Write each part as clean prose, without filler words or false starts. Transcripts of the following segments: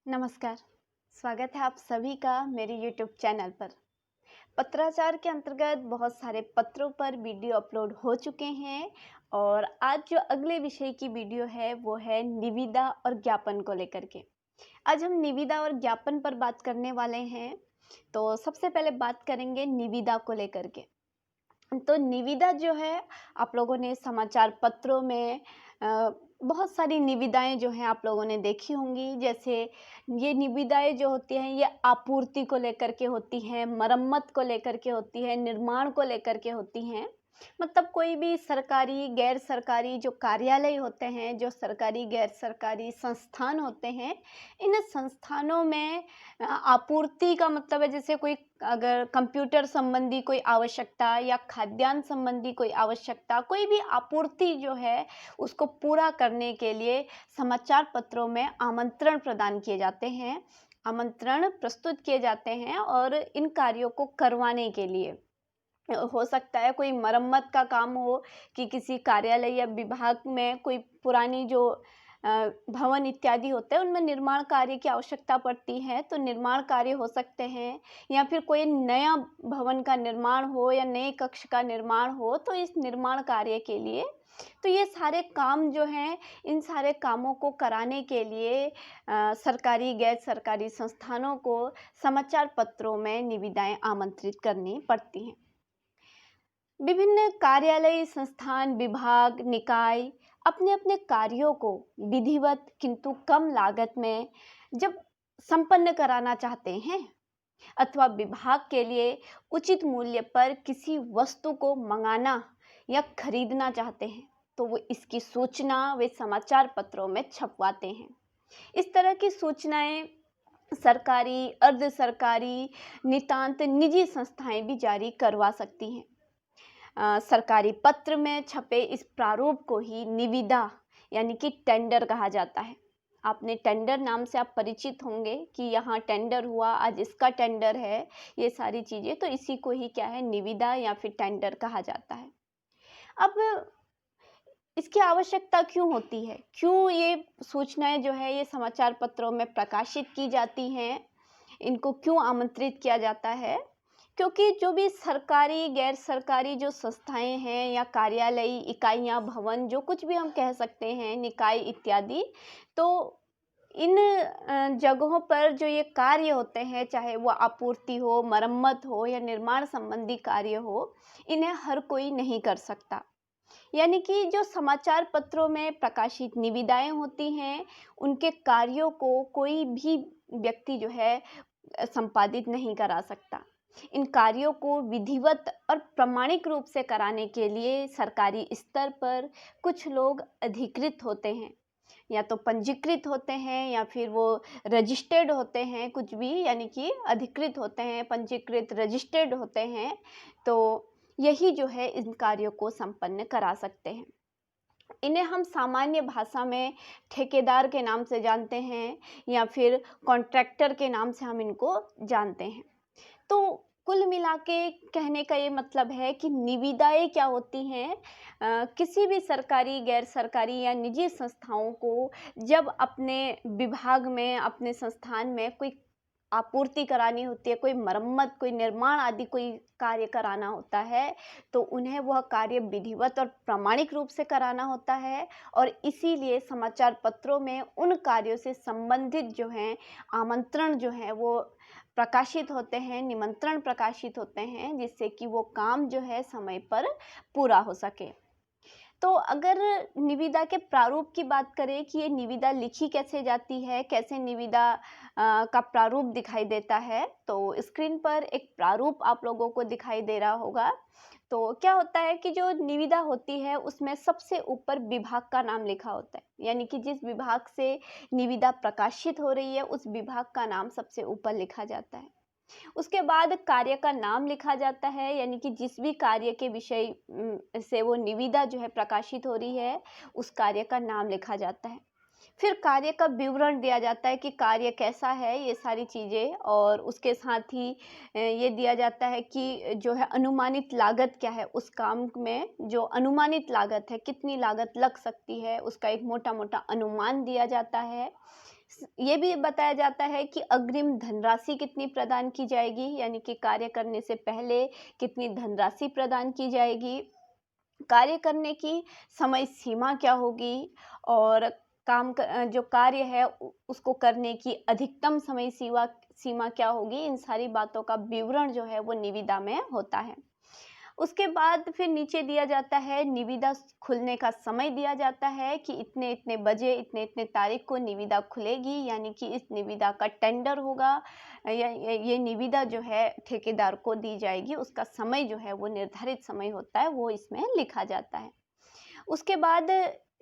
नमस्कार। स्वागत है आप सभी का मेरे YouTube चैनल पर। पत्राचार के अंतर्गत बहुत सारे पत्रों पर वीडियो अपलोड हो चुके हैं और आज जो अगले विषय की वीडियो है वो है निविदा और ज्ञापन को लेकर के। आज हम निविदा और ज्ञापन पर बात करने वाले हैं। तो सबसे पहले बात करेंगे निविदा को लेकर के। तो निविदा जो है, आप लोगों ने समाचार पत्रों में बहुत सारी निविदाएं जो हैं आप लोगों ने देखी होंगी। जैसे ये निविदाएं जो होती हैं ये आपूर्ति को लेकर के होती हैं, मरम्मत को लेकर के होती है, निर्माण को लेकर के होती हैं। मतलब कोई भी सरकारी गैर सरकारी जो कार्यालय होते हैं, जो सरकारी गैर सरकारी संस्थान होते हैं, इन संस्थानों में आपूर्ति का मतलब है जैसे कोई अगर कंप्यूटर संबंधी कोई आवश्यकता या खाद्यान्न संबंधी कोई आवश्यकता, कोई भी आपूर्ति जो है उसको पूरा करने के लिए समाचार पत्रों में आमंत्रण प्रदान किए जाते हैं, आमंत्रण प्रस्तुत किए जाते हैं और इन कार्यों को करवाने के लिए हो सकता है कोई मरम्मत का काम हो कि किसी कार्यालय या विभाग में कोई पुरानी जो भवन इत्यादि होते हैं उनमें निर्माण कार्य की आवश्यकता पड़ती है, तो निर्माण कार्य हो सकते हैं। या फिर कोई नया भवन का निर्माण हो या नए कक्ष का निर्माण हो, तो इस निर्माण कार्य के लिए तो ये सारे काम जो हैं, इन सारे कामों को कराने के लिए सरकारी गैर सरकारी संस्थानों को समाचार पत्रों में निविदाएं आमंत्रित करनी पड़ती हैं। विभिन्न कार्यालय, संस्थान, विभाग, निकाय अपने अपने कार्यों को विधिवत किंतु कम लागत में जब संपन्न कराना चाहते हैं अथवा विभाग के लिए उचित मूल्य पर किसी वस्तु को मंगाना या खरीदना चाहते हैं, तो वो इसकी सूचना वे समाचार पत्रों में छपवाते हैं। इस तरह की सूचनाएं सरकारी, अर्ध सरकारी, नितांत निजी संस्थाएं भी जारी करवा सकती हैं। सरकारी पत्र में छपे इस प्रारूप को ही निविदा यानी कि टेंडर कहा जाता है। आपने टेंडर नाम से आप परिचित होंगे कि यहाँ टेंडर हुआ, आज इसका टेंडर है, ये सारी चीज़ें, तो इसी को ही क्या है, निविदा या फिर टेंडर कहा जाता है। अब इसकी आवश्यकता क्यों होती है, क्यों ये सूचनाएं जो है ये समाचार पत्रों में प्रकाशित की जाती हैं, इनको क्यों आमंत्रित किया जाता है? क्योंकि जो भी सरकारी गैर सरकारी जो संस्थाएं हैं या कार्यालय, इकाइयां, भवन, जो कुछ भी हम कह सकते हैं, निकाय इत्यादि, तो इन जगहों पर जो ये कार्य होते हैं, चाहे वो आपूर्ति हो, मरम्मत हो या निर्माण संबंधी कार्य हो, इन्हें हर कोई नहीं कर सकता। यानी कि जो समाचार पत्रों में प्रकाशित निविदाएं होती हैं, उनके कार्यों को कोई भी व्यक्ति जो है संपादित नहीं करा सकता। इन कार्यों को विधिवत और प्रामाणिक रूप से कराने के लिए सरकारी स्तर पर कुछ लोग अधिकृत होते हैं, या तो पंजीकृत होते हैं या फिर वो रजिस्टर्ड होते हैं, कुछ भी, यानी कि अधिकृत होते हैं, पंजीकृत, रजिस्टर्ड होते हैं। तो यही जो है इन कार्यों को संपन्न करा सकते हैं। इन्हें हम सामान्य भाषा में ठेकेदार के नाम से जानते हैं या फिर कॉन्ट्रैक्टर के नाम से हम इनको जानते हैं। तो कुल मिला के कहने का ये मतलब है कि निविदाएं क्या होती हैं, किसी भी सरकारी, गैर सरकारी या निजी संस्थाओं को जब अपने विभाग में, अपने संस्थान में कोई आपूर्ति करानी होती है, कोई मरम्मत, कोई निर्माण आदि कोई कार्य कराना होता है, तो उन्हें वह कार्य विधिवत और प्रामाणिक रूप से कराना होता है। और इसीलिए समाचार पत्रों में उन कार्यों से संबंधित जो हैं आमंत्रण जो हैं वो प्रकाशित होते हैं, निमंत्रण प्रकाशित होते हैं, जिससे कि वो काम जो है समय पर पूरा हो सके। तो अगर निविदा के प्रारूप की बात करें कि ये निविदा लिखी कैसे जाती है, कैसे निविदा का प्रारूप दिखाई देता है, तो स्क्रीन पर एक प्रारूप आप लोगों को दिखाई दे रहा होगा। तो क्या होता है कि जो निविदा होती है उसमें सबसे ऊपर विभाग का नाम लिखा होता है, यानी कि जिस विभाग से निविदा प्रकाशित हो रही है उस विभाग का नाम सबसे ऊपर लिखा जाता है। उसके बाद कार्य का नाम लिखा जाता है, यानी कि जिस भी कार्य के विषय से वो निविदा जो है प्रकाशित हो रही है उस कार्य का नाम लिखा जाता है। फिर कार्य का विवरण दिया जाता है कि कार्य कैसा है, ये सारी चीज़ें, और उसके साथ ही ये दिया जाता है कि जो है अनुमानित लागत क्या है, उस काम में जो अनुमानित लागत है, कितनी लागत लग सकती है, उसका एक मोटा मोटा अनुमान दिया जाता है। ये भी बताया जाता है कि अग्रिम धनराशि कितनी प्रदान की जाएगी, यानी कि कार्य करने से पहले कितनी धनराशि प्रदान की जाएगी, कार्य करने की समय सीमा क्या होगी, और जो कार्य है उसको करने की अधिकतम समय सीमा क्या होगी। इन सारी बातों का विवरण जो है वो निविदा में होता है। उसके बाद फिर नीचे दिया जाता है, निविदा खुलने का समय दिया जाता है कि इतने इतने बजे, इतने इतने तारीख को निविदा खुलेगी, यानी कि इस निविदा का टेंडर होगा या ये निविदा जो है ठेकेदार को दी जाएगी। उसका समय जो है वो निर्धारित समय होता है, वो इसमें लिखा जाता है। उसके बाद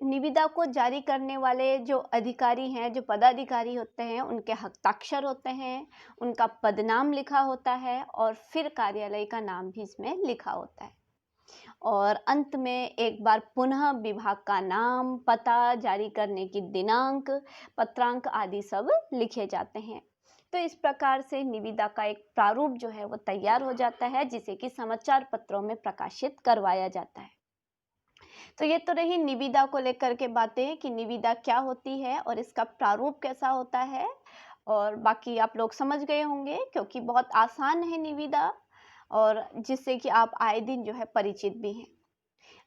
निविदा को जारी करने वाले जो अधिकारी हैं, जो पदाधिकारी होते हैं, उनके हस्ताक्षर होते हैं, उनका पदनाम लिखा होता है और फिर कार्यालय का नाम भी इसमें लिखा होता है। और अंत में एक बार पुनः विभाग का नाम, पता, जारी करने की दिनांक, पत्रांक आदि सब लिखे जाते हैं। तो इस प्रकार से निविदा का एक प्रारूप जो है वो तैयार हो जाता है, जिसे कि समाचार पत्रों में प्रकाशित करवाया जाता है। तो ये तो रही निविदा को लेकर के बातें कि निविदा क्या होती है और इसका प्रारूप कैसा होता है, और बाकी आप लोग समझ गए होंगे क्योंकि बहुत आसान है निविदा, और जिससे कि आप आए दिन जो है परिचित भी हैं।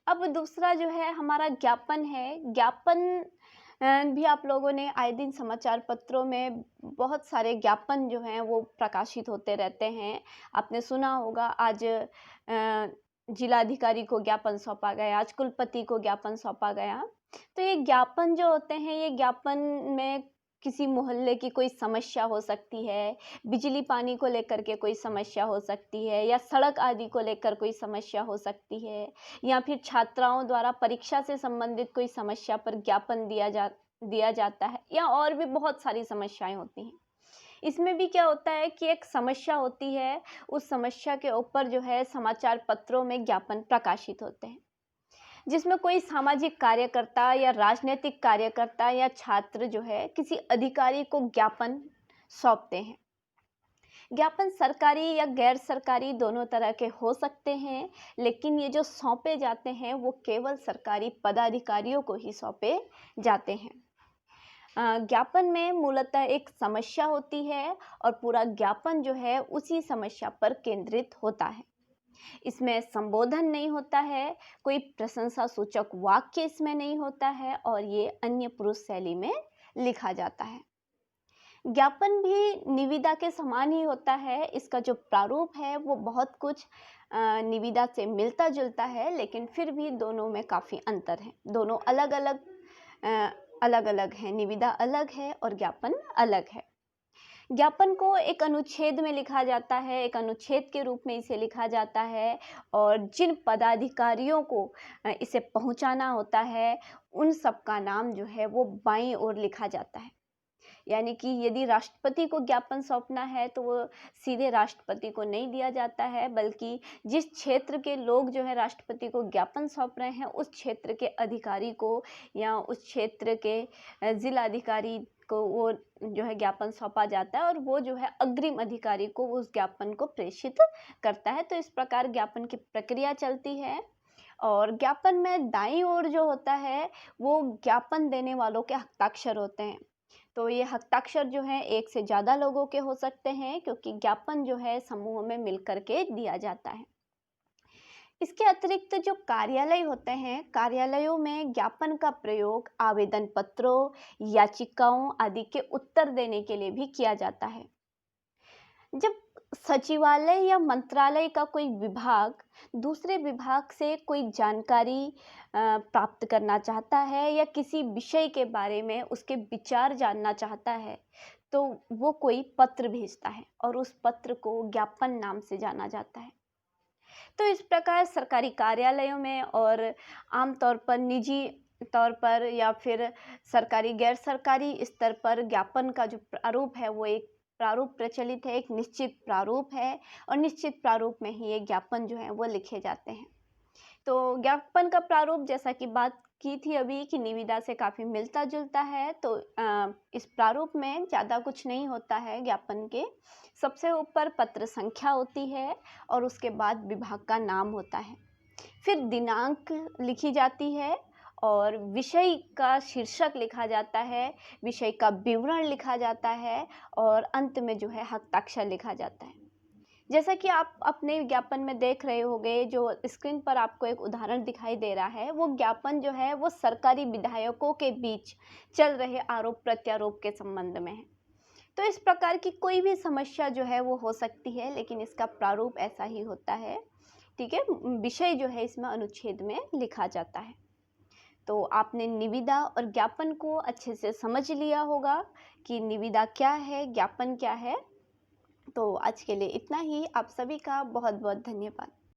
अब दूसरा जो है हमारा ज्ञापन है। ज्ञापन भी आप लोगों ने आए दिन समाचार पत्रों में बहुत सारे ज्ञापन जो हैं वो प्रकाशित होते रहते हैं। आपने सुना होगा आज जिलाधिकारी को ज्ञापन सौंपा गया, आज कुलपति को ज्ञापन सौंपा गया। तो ये ज्ञापन जो होते हैं, ये ज्ञापन में किसी मोहल्ले की कोई समस्या हो सकती है, बिजली पानी को लेकर के कोई समस्या हो सकती है, या सड़क आदि को लेकर कोई समस्या हो सकती है, या फिर छात्राओं द्वारा परीक्षा से संबंधित कोई समस्या पर ज्ञापन दिया जाता है, या और भी बहुत सारी समस्याएं होती हैं। इसमें भी क्या होता है कि एक समस्या होती है, उस समस्या के ऊपर जो है समाचार पत्रों में ज्ञापन प्रकाशित होते हैं, जिसमें कोई सामाजिक कार्यकर्ता या राजनीतिक कार्यकर्ता या छात्र जो है किसी अधिकारी को ज्ञापन सौंपते हैं। ज्ञापन सरकारी या गैर सरकारी दोनों तरह के हो सकते हैं, लेकिन ये जो सौंपे जाते हैं वो केवल सरकारी पदाधिकारियों को ही सौंपे जाते हैं। ज्ञापन में मूलतः एक समस्या होती है और पूरा ज्ञापन जो है उसी समस्या पर केंद्रित होता है। इसमें संबोधन नहीं होता है, कोई प्रशंसा सूचक वाक्य इसमें नहीं होता है, और ये अन्य पुरुष शैली में लिखा जाता है। ज्ञापन भी निविदा के समान ही होता है। इसका जो प्रारूप है वो बहुत कुछ निविदा से मिलता जुलता है, लेकिन फिर भी दोनों में काफ़ी अंतर है। दोनों अलग अलग हैं, निविदा अलग है और ज्ञापन अलग है। ज्ञापन को एक अनुच्छेद में लिखा जाता है, एक अनुच्छेद के रूप में इसे लिखा जाता है, और जिन पदाधिकारियों को इसे पहुंचाना होता है उन सब का नाम जो है वो बाईं ओर लिखा जाता है। यानी कि यदि राष्ट्रपति को ज्ञापन सौंपना है तो वो सीधे राष्ट्रपति को नहीं दिया जाता है, बल्कि जिस क्षेत्र के लोग जो है राष्ट्रपति को ज्ञापन सौंप रहे हैं उस क्षेत्र के अधिकारी को या उस क्षेत्र के जिलाधिकारी को वो जो है ज्ञापन सौंपा जाता है, और वो जो है अग्रिम अधिकारी को उस ज्ञापन को प्रेषित करता है। तो इस प्रकार ज्ञापन की प्रक्रिया चलती है। और ज्ञापन में दाईं ओर जो होता है वो ज्ञापन देने वालों के हस्ताक्षर होते हैं। तो ये हस्ताक्षर जो है एक से ज़्यादा लोगों के हो सकते हैं, क्योंकि ज्ञापन जो है समूह में मिलकर के दिया जाता है। इसके अतिरिक्त जो कार्यालय होते हैं, कार्यालयों में ज्ञापन का प्रयोग आवेदन पत्रों, याचिकाओं आदि के उत्तर देने के लिए भी किया जाता है। जब सचिवालय या मंत्रालय का कोई विभाग दूसरे विभाग से कोई जानकारी प्राप्त करना चाहता है या किसी विषय के बारे में उसके विचार जानना चाहता है, तो वो कोई पत्र भेजता है और उस पत्र को ज्ञापन नाम से जाना जाता है। तो इस प्रकार सरकारी कार्यालयों में और आमतौर पर निजी तौर पर या फिर सरकारी गैर सरकारी स्तर पर ज्ञापन का जो प्रारूप है वो एक प्रारूप प्रचलित है, एक निश्चित प्रारूप है, और निश्चित प्रारूप में ही ये ज्ञापन जो है वो लिखे जाते हैं। तो ज्ञापन का प्रारूप जैसा कि बात की थी अभी कि निविदा से काफ़ी मिलता जुलता है, तो इस प्रारूप में ज़्यादा कुछ नहीं होता है। ज्ञापन के सबसे ऊपर पत्र संख्या होती है और उसके बाद विभाग का नाम होता है, फिर दिनांक लिखी जाती है और विषय का शीर्षक लिखा जाता है, विषय का विवरण लिखा जाता है और अंत में जो है हस्ताक्षर लिखा जाता है। जैसा कि आप अपने विज्ञापन में देख रहे होंगे, जो स्क्रीन पर आपको एक उदाहरण दिखाई दे रहा है, वो ज्ञापन जो है वो सरकारी विधायकों के बीच चल रहे आरोप प्रत्यारोप के संबंध में है। तो इस प्रकार की कोई भी समस्या जो है वो हो सकती है, लेकिन इसका प्रारूप ऐसा ही होता है। ठीक है, विषय जो है इसमें अनुच्छेद में लिखा जाता है। तो आपने निविदा और ज्ञापन को अच्छे से समझ लिया होगा कि निविदा क्या है, ज्ञापन क्या है। तो आज के लिए इतना ही। आप सभी का बहुत बहुत धन्यवाद।